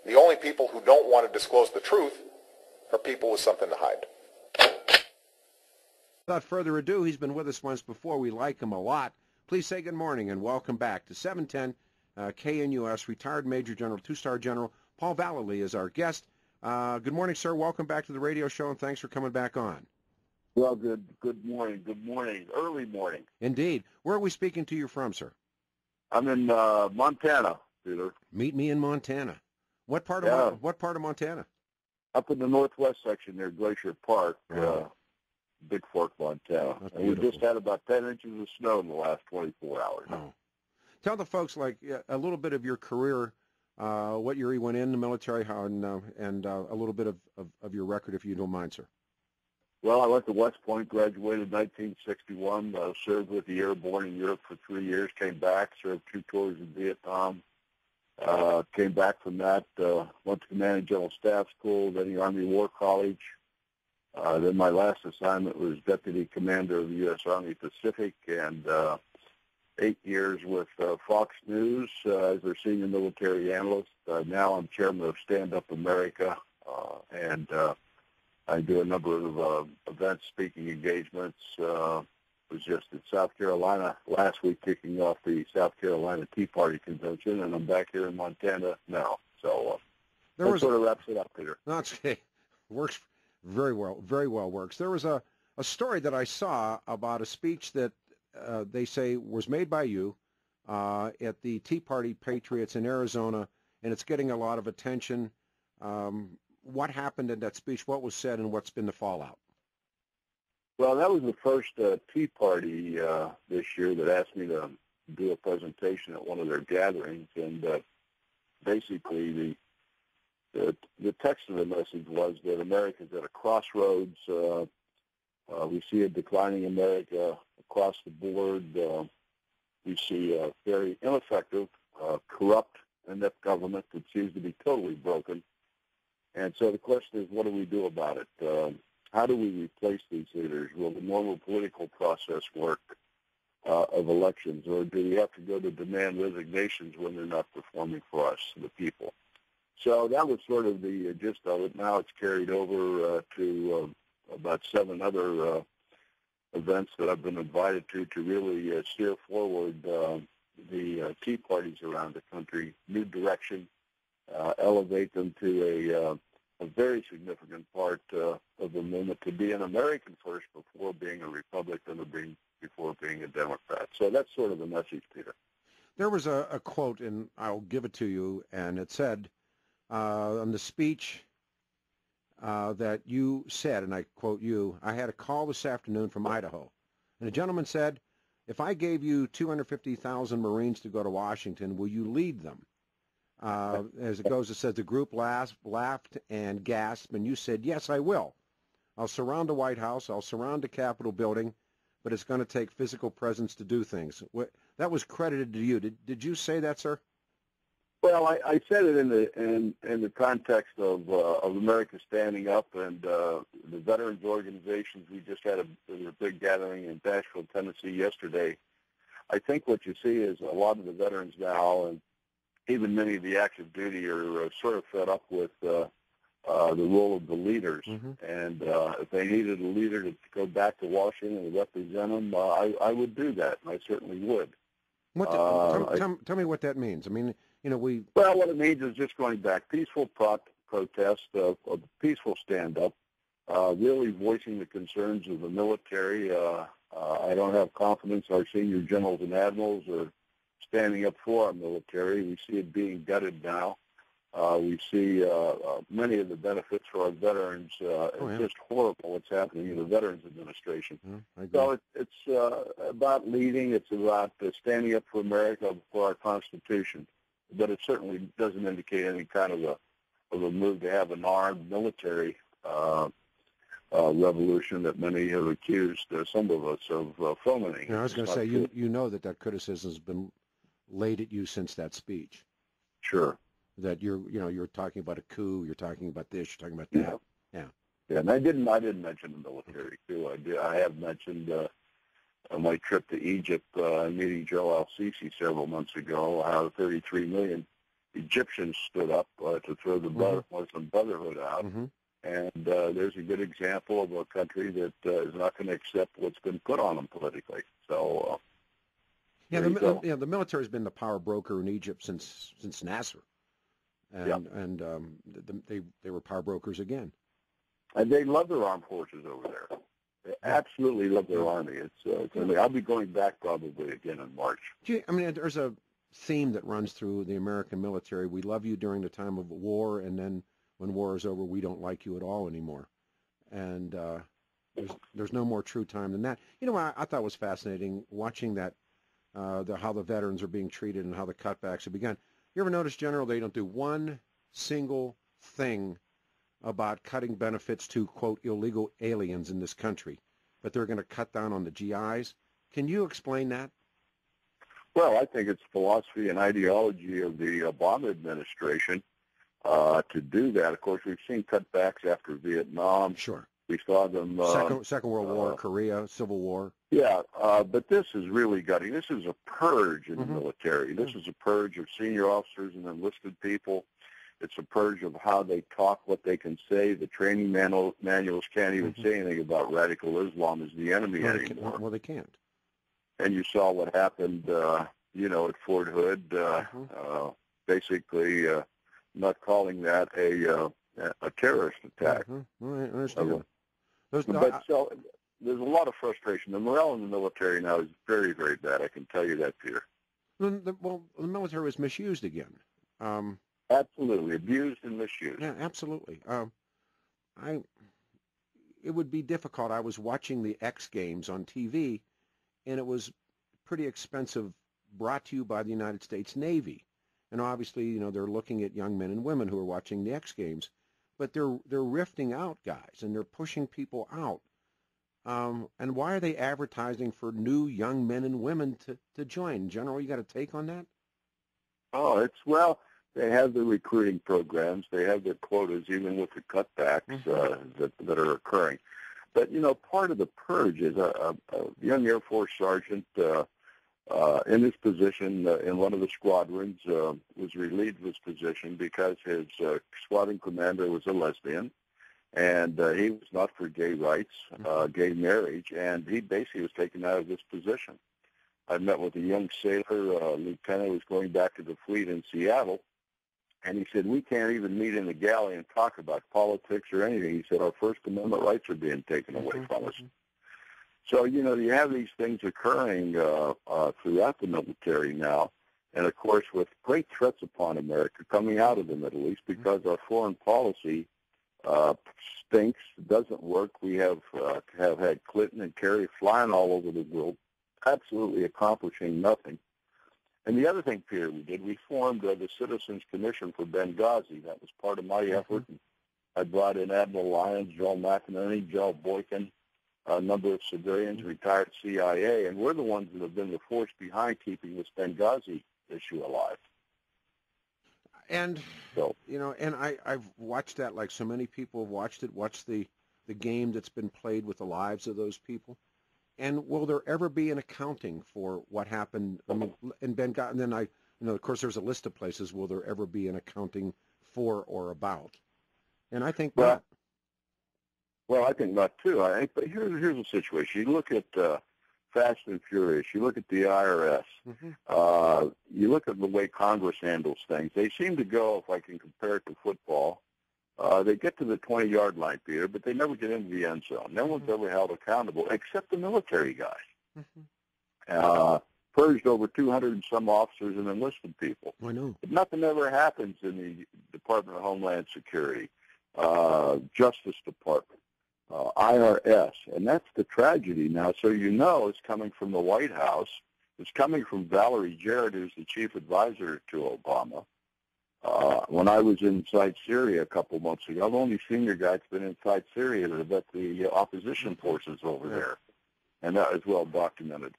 The only people who don't want to disclose the truth are people with something to hide. Without further ado, he's been with us once before. We like him a lot. Please say good morning and welcome back to 710 KNUS, retired Major General, two-star General Paul Vallely is our guest. Good morning, sir. Welcome back to the radio show, and thanks for coming back on. Well, good morning, early morning. Indeed. Where are we speaking to you from, sir? I'm in Montana, Peter. Meet me in Montana. What part of Montana? Up in the northwest section near Glacier Park, Big Fork, Montana. And we just had about 10 inches of snow in the last 24 hours. Oh. Tell the folks a little bit of your career, what year you went in the military, how, and a little bit of your record, if you don't mind, sir. Well, I went to West Point, graduated in 1961, served with the Airborne in Europe for 3 years, came back, served 2 tours in Vietnam, came back from that, went to Command and General Staff School, then the Army War College. Then my last assignment was Deputy Commander of the U.S. Army Pacific, and 8 years with Fox News as their senior military analyst. Now I'm chairman of Stand Up America, and I do a number of events, speaking engagements. Was just in South Carolina last week kicking off the South Carolina Tea Party Convention, and I'm back here in Montana now. So that sort of wraps it up, Peter. That's okay. Works very well works. There was a story that I saw about a speech that they say was made by you at the Tea Party Patriots in Arizona, and it's getting a lot of attention. What happened in that speech? What was said, and what's been the fallout? Well, that was the first Tea Party this year that asked me to do a presentation at one of their gatherings, and basically the text of the message was that America's at a crossroads. We see a declining America across the board. We see a very ineffective, corrupt, inept government that seems to be totally broken. And so the question is, what do we do about it? How do we replace these leaders? Will the normal political process work of elections, or do we have to go to demand resignations when they're not performing for us, the people? So that was sort of the gist of it. Now it's carried over to about 7 other events that I've been invited to really steer forward the Tea Parties around the country, new direction, elevate them to a very significant part of the movement, to be an American first before being a Republican or before being a Democrat. So that's sort of the message, Peter. There was a quote, and I'll give it to you, and it said on the speech that you said, and I quote you, "I had a call this afternoon from Idaho, and a gentleman said, if I gave you 250,000 Marines to go to Washington, will you lead them?" As it goes, it says the group laughed and gasped, and you said, "Yes, I will. I'll surround the White House. I'll surround the Capitol building, but it's going to take physical presence to do things." That was credited to you. Did you say that, sir? Well, I said it in the context of America standing up and the veterans organizations. We just had a big gathering in Nashville, Tennessee yesterday. I think what you see is a lot of the veterans now, and even many of the active duty, are sort of fed up with the role of the leaders. Mm-hmm. And if they needed a leader to go back to Washington and represent them, I would do that, and I certainly would. Tell me what that means. I mean, Well, what it means is just going back, peaceful protest, a peaceful stand-up, really voicing the concerns of the military. I don't have confidence our senior generals and admirals are standing up for our military. We see it being gutted now. We see many of the benefits for our veterans. It's just horrible what's happening in the Veterans Administration. So it's about leading. It's about standing up for America, for our Constitution. But it certainly doesn't indicate any kind of a move to have an armed military revolution that many have accused some of us of fomenting. I was going to say, you know that criticism has been laid at you since that speech. Sure. That you're talking about a coup, you're talking about this, you're talking about that. Yeah, and I didn't mention the military coup. I have mentioned my trip to Egypt, meeting Joe Al-Sisi several months ago, how 33 million Egyptians stood up to throw the Muslim Brotherhood out. Mm-hmm. And there's a good example of a country that is not going to accept what's been put on them politically. So, the military's been the power broker in Egypt since Nasser, and they were power brokers again. And they love their armed forces over there. They absolutely love their army. I'll be going back probably again in March. There's a theme that runs through the American military. We love you during the time of war, and then when war is over, we don't like you at all anymore. And there's no more true time than that. I thought was fascinating watching that, how the veterans are being treated and how the cutbacks have begun. You ever notice, General, they don't do one single thing about cutting benefits to, quote, illegal aliens in this country, but they're going to cut down on the GIs. Can you explain that? Well, I think it's philosophy and ideology of the Obama administration to do that. Of course, we've seen cutbacks after Vietnam. Sure. We saw them. Second World War, Korea, Civil War. Yeah, but this is really gutting. This is a purge in the military. This is a purge of senior officers and enlisted people. It's a purge of how they talk, what they can say. The training manuals can't even say anything about radical Islam as the enemy anymore. Well, they can't. And you saw what happened, at Fort Hood, basically not calling that a terrorist attack. I understand. There's a lot of frustration. The morale in the military now is very, very bad. I can tell you that, Peter. The military was misused again. Absolutely, abused and misused. Yeah, absolutely. It would be difficult. I was watching the X Games on TV, and it was pretty expensive, brought to you by the United States Navy. And obviously, they're looking at young men and women who are watching the X Games, but they're rifting out guys, and they're pushing people out. And why are they advertising for new young men and women to join? General, you got a take on that? Oh, they have the recruiting programs. They have their quotas, even with the cutbacks that are occurring. But, part of the purge is a young Air Force sergeant in his position in one of the squadrons was relieved of his position because his squadron commander was a lesbian, and he was not for gay rights, gay marriage, and he basically was taken out of his position. I met with a young sailor, lieutenant, who was going back to the fleet in Seattle, and he said, we can't even meet in the galley and talk about politics or anything. He said, our First Amendment rights are being taken away from us. So, you have these things occurring throughout the military now. And, of course, with great threats upon America coming out of the Middle East because our foreign policy stinks, doesn't work. We have had Clinton and Kerry flying all over the world, absolutely accomplishing nothing. And the other thing, Peter, we formed the Citizens Commission for Benghazi. That was part of my effort. I brought in Admiral Lyons, Joel McInerney, Joel Boykin, a number of civilians, retired CIA, and we're the ones that have been the force behind keeping this Benghazi issue alive. And, and I've watched that like so many people have watched the game that's been played with the lives of those people. And will there ever be an accounting for what happened in Benghazi? And then of course, there's a list of places. Will there ever be an accounting for or about? And I think not. Well, I think not too. But here's the situation. You look at Fast and Furious. You look at the IRS. You look at the way Congress handles things. They seem to go, if I can compare it to football, they get to the 20-yard line, Peter, but they never get into the end zone. No one's ever held accountable except the military guys. Purged over 200 and some officers and enlisted people. I know. But nothing ever happens in the Department of Homeland Security, Justice Department, IRS, and that's the tragedy now. So it's coming from the White House. It's coming from Valerie Jarrett, who's the chief advisor to Obama. When I was inside Syria a couple months ago, I'm the only senior guy that's been inside Syria that the opposition forces over there, and that is well documented.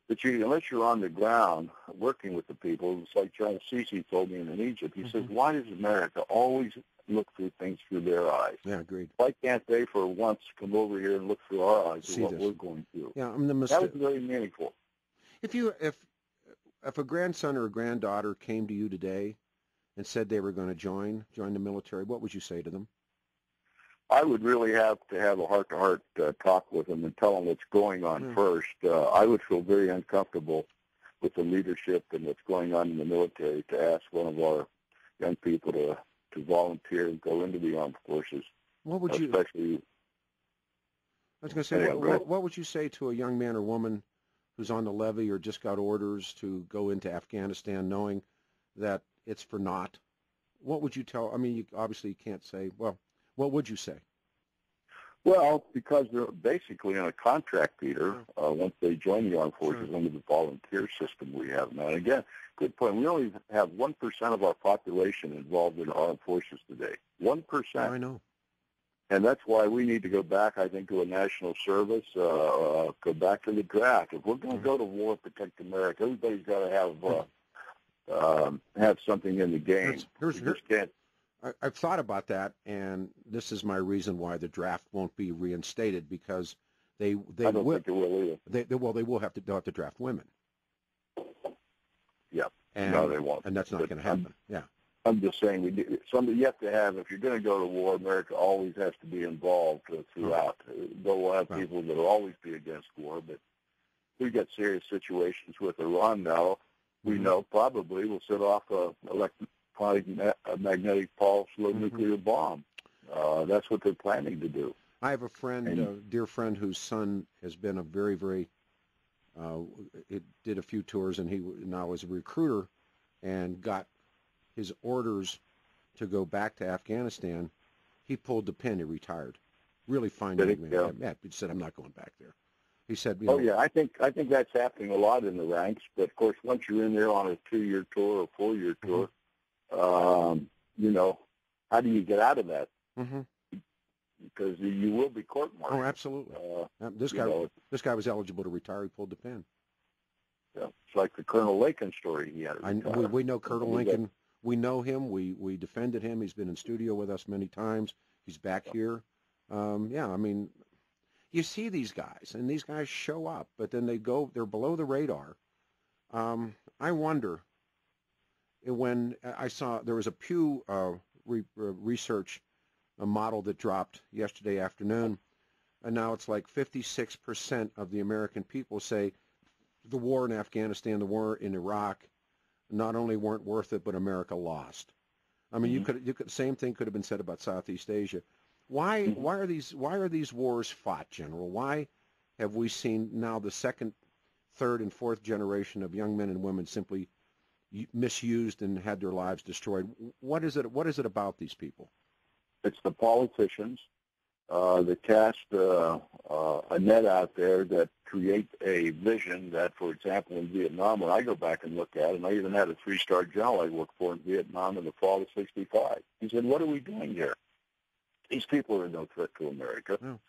But unless you're on the ground working with the people, it's like John Sisi told me in Egypt. He says, why does America always look through things through their eyes? Yeah, agreed. Why can't they for once come over here and look through our eyes at what we're going through? Yeah, that was very meaningful. If a grandson or a granddaughter came to you today and said they were going to join the military, what would you say to them? I would really have to have a heart-to-heart talk with them and tell them what's going on first. I would feel very uncomfortable with the leadership and what's going on in the military to ask one of our young people to volunteer and go into the armed forces. What would you? Especially, I was going to say, what would you say to a young man or woman who's on the levee or just got orders to go into Afghanistan, knowing that it's for naught? What would you tell? I mean, you obviously can't say. Well, what would you say? Well, because they're basically on a contract, Peter, once they join the armed forces under the volunteer system we have now. And again, good point. We only have 1% of our population involved in armed forces today. 1%. I know. And that's why we need to go back, I think, to a national service, go back to the draft. If we're going to go to war and protect America, everybody's got to have something in the game. I've thought about that, and this is my reason why the draft won't be reinstated, because they I don't think it will either. They'll have to draft women. Yeah. And, no, they won't. And that's not going to happen. I'm just saying, you have to have, if you're going to go to war, America always has to be involved throughout. Though we'll have people that will always be against war, but we've got serious situations with Iran now. We know probably will set off a magnetic pulse nuclear bomb. That's what they're planning to do. I have a friend, a dear friend, whose son has been a very, very, did a few tours, and he now is a recruiter and got his orders to go back to Afghanistan. He pulled the pin. He retired. Really fine young man. Yeah, he said, "I'm not going back there." He said, I think that's happening a lot in the ranks. But of course, once you're in there on a 2-year tour or 4-year tour, how do you get out of that? Because you will be court-martialed. Oh, absolutely. This guy was eligible to retire. He pulled the pin. Yeah, it's like the Colonel Lincoln story he had. We know Colonel Lincoln. We know him. We defended him. He's been in studio with us many times. He's back here. I mean, you see these guys, and these guys show up, but then they're below the radar. I wonder, when I saw there was a Pew research model that dropped yesterday afternoon, and now it's like 56% of the American people say the war in Afghanistan, the war in Iraq, not only weren't worth it, but America lost. I mean, you could same thing could have been said about Southeast Asia. Why are these wars fought, General? Why have we seen now the second, third, and fourth generation of young men and women simply misused and had their lives destroyed? What is it about these people? It's the politicians that cast a net out there that create a vision that, for example, in Vietnam, when I go back and look at it, and I even had a 3-star general I worked for in Vietnam in the fall of '65. He said, "What are we doing here? These people are no threat to America." No.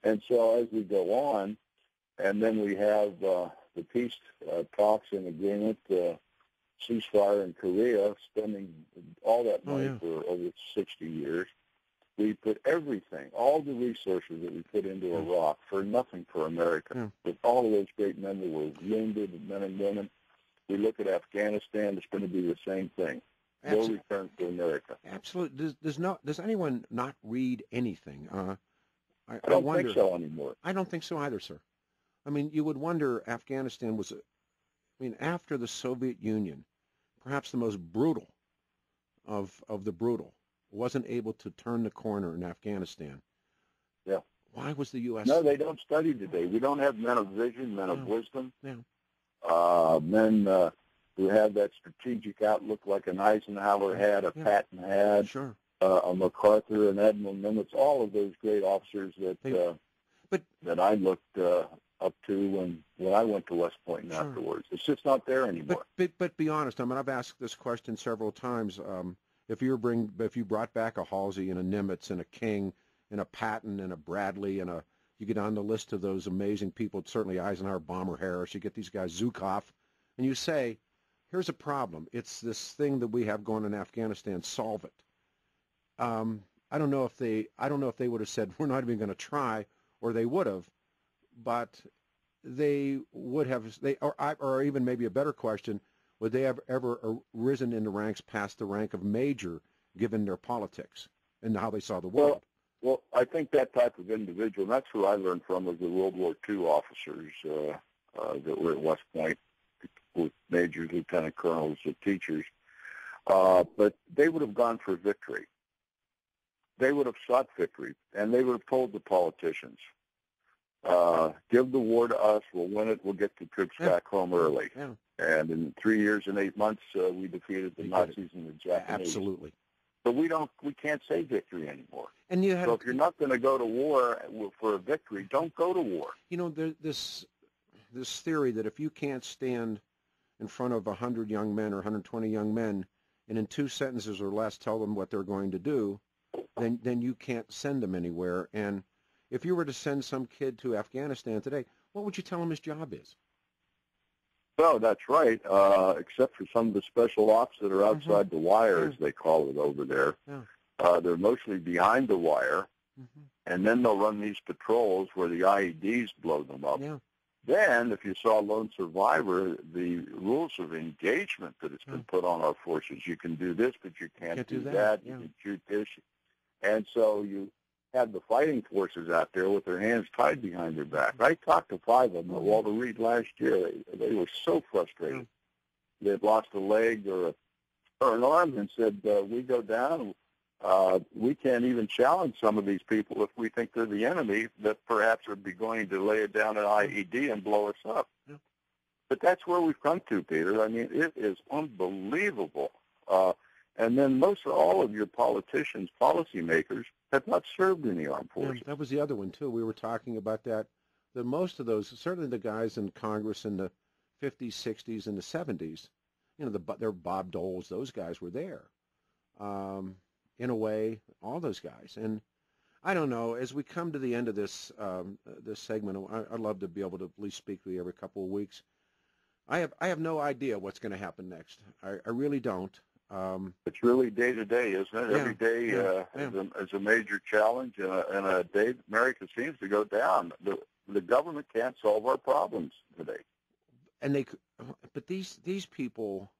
And so as we go on, and then we have the peace talks and agreement, ceasefire in Korea, spending all that money for over 60 years. We put everything, all the resources that we put into Iraq for nothing for America. With all of those great men that were wounded, men and women, we look at Afghanistan, it's going to be the same thing. No return to America. Absolutely. Does anyone not read anything? I don't think so anymore. I don't think so either, sir. I mean, you would wonder, Afghanistan was, after the Soviet Union, perhaps the most brutal of the brutal, wasn't able to turn the corner in Afghanistan. Yeah. Why was the U.S.? No, they don't study today. We don't have men of vision, men of wisdom, men who have that strategic outlook like an Eisenhower had, a Patton had, a MacArthur, and Admiral Nimitz, all of those great officers that I looked up to when I went to West Point and afterwards. It's just not there anymore. But be honest. I mean, I've asked this question several times. If you brought back a Halsey and a Nimitz and a King and a Patton and a Bradley and you get on the list of those amazing people, certainly Eisenhower, Bomber Harris, you get these guys, Zukov, and you say, here's a problem. It's this thing that we have going in Afghanistan. Solve it. I don't know if they would have said we're not even going to try, or they would have, but they would have. Or even maybe a better question: would they have ever risen in the ranks past the rank of major, given their politics and how they saw the world? Well, I think that type of individual, and that's who I learned from, was the World War II officers that were at West Point, with majors, lieutenant colonels, and teachers. But they would have gone for victory. They would have sought victory, and they would have told the politicians, give the war to us, we'll win it, we'll get the troops back home early. Yeah. And in 3 years and 8 months, we defeated the Nazis and the Japanese. Absolutely. But we can't say victory anymore. And so if you're not going to go to war for a victory, don't go to war. You know, this theory that if you can't stand in front of 100 young men or 120 young men and in 2 sentences or less tell them what they're going to do, then you can't send them anywhere. And if you were to send some kid to Afghanistan today, what would you tell him his job is? Well, that's right, except for some of the special ops that are outside the wire, as they call it over there. Yeah. They're mostly behind the wire, and then they'll run these patrols where the IEDs blow them up. Yeah. Then, if you saw Lone Survivor, the rules of engagement that has been put on our forces, you can do this, but you can't do that. You can shoot this. And so you have the fighting forces out there with their hands tied behind their back. I talked to 5 of them at Walter Reed last year. They were so frustrated. They'd lost a leg or an arm and said, we go down, we can't even challenge some of these people if we think they're the enemy that perhaps would be going to lay it down an IED and blow us up. Yeah. But that's where we've come to, Peter. I mean, it is unbelievable. And then most of all of your politicians, policymakers, have not served in the armed forces. Yeah, that was the other one, too. We were talking about that. That most of those, certainly the guys in Congress in the 50s, 60s, and the 70s, you know, they're Bob Doles, those guys were there. In a way, all those guys. And I don't know, as we come to the end of this this segment, I'd love to be able to at least speak with you every couple of weeks. I have no idea what's going to happen next. I really don't. It's really day to day, isn't it? Every day is a major challenge, and a day America seems to go down. The government can't solve our problems today. And but these people,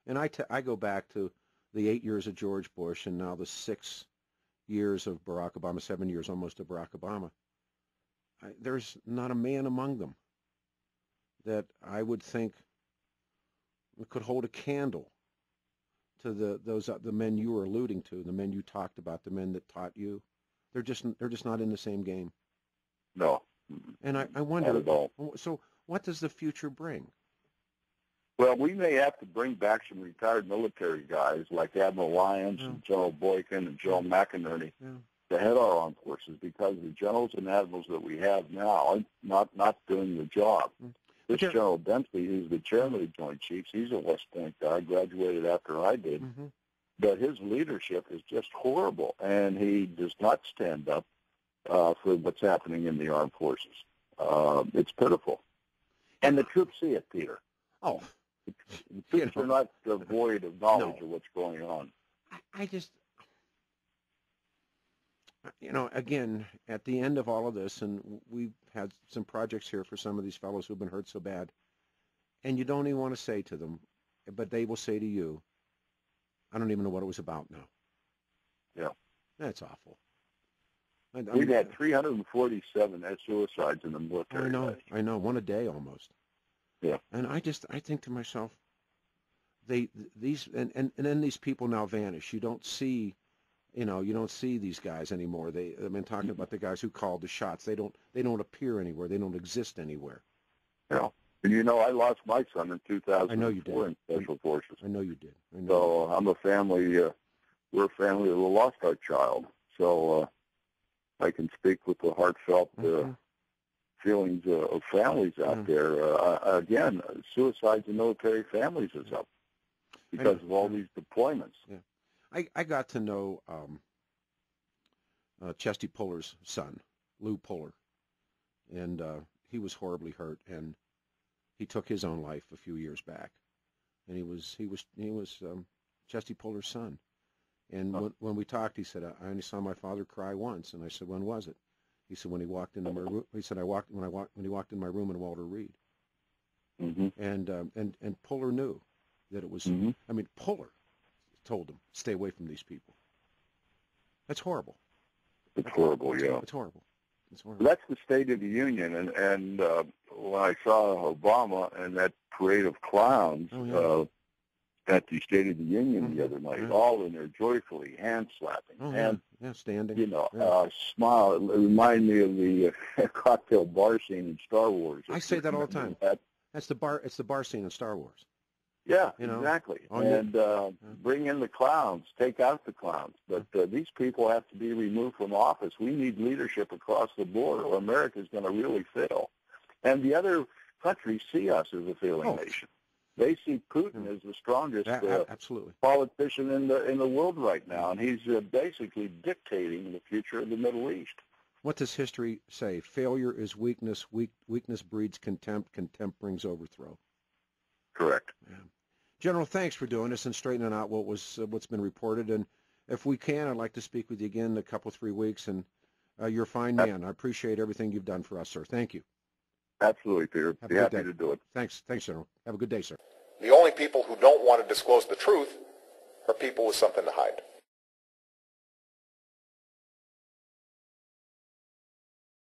and I go back to the 8 years of George Bush and now the 6 years of Barack Obama, 7 years almost of Barack Obama. There's not a man among them that I would think could hold a candle to the men you were alluding to, the men you talked about, the men that taught you. They're just not in the same game. No. And I wonder. Not at all. So what does the future bring? Well, we may have to bring back some retired military guys like Admiral Lyons and General Boykin and General McInerney to head our armed forces, because the generals and admirals that we have now are not doing the job. This General Dempsey, who's the chairman of the Joint Chiefs, he's a West Point guy, graduated after I did. But his leadership is just horrible, and he does not stand up for what's happening in the armed forces. It's pitiful. And the troops see it, Peter. Oh. The troops are not devoid of knowledge of what's going on. I just, again, at the end of all of this, and we've had some projects here for some of these fellows who've been hurt so bad, and you don't even want to say to them, but they will say to you, I don't even know what it was about now. Yeah. That's awful. We've had 347 suicides in the military. I know, one a day almost. Yeah. And I think to myself, and then these people now vanish. You don't see these guys anymore. I've been talking about the guys who called the shots. They don't appear anywhere. They don't exist anywhere. Yeah. And I lost my son in 2004 I know you did. in Special Forces. I know you did. So I'm a family, we're a family that lost our child. So I can speak with the heartfelt feelings of families out there. Again, suicides in military families is up because of all these deployments. Yeah. I got to know Chesty Puller's son, Lou Puller, and he was horribly hurt, and he took his own life a few years back. And he was Chesty Puller's son. And when we talked, he said, I only saw my father cry once. And I said, when was it? He said, when he walked into my room. He said, when he walked in my room in Walter Reed. And Puller knew. that it was, Mm-hmm. I mean, Puller told them, stay away from these people. That's horrible. It's horrible, yeah. It's horrible. It's horrible. That's the State of the Union, and when I saw Obama and that parade of clowns at the State of the Union the other night, all in there joyfully, hand slapping, standing, smile. It reminded me of the cocktail bar scene in Star Wars. I say that all the time. That's the bar. It's the bar scene in Star Wars. Yeah, exactly. And bring in the clowns, take out the clowns. But these people have to be removed from office. We need leadership across the board, or America's going to really fail. And the other countries see us as a failing nation. They see Putin as the strongest politician in the world right now, and he's basically dictating the future of the Middle East. What does history say? Failure is weakness. Weakness breeds contempt. Contempt brings overthrow. Correct. Yeah. General, thanks for doing this and straightening out what's been reported. And if we can, I'd like to speak with you again in a couple, 3 weeks. And you're a fine man. I appreciate everything you've done for us, sir. Thank you. Absolutely, Peter. Be happy to do it. Thanks, General. Have a good day, sir. The only people who don't want to disclose the truth are people with something to hide.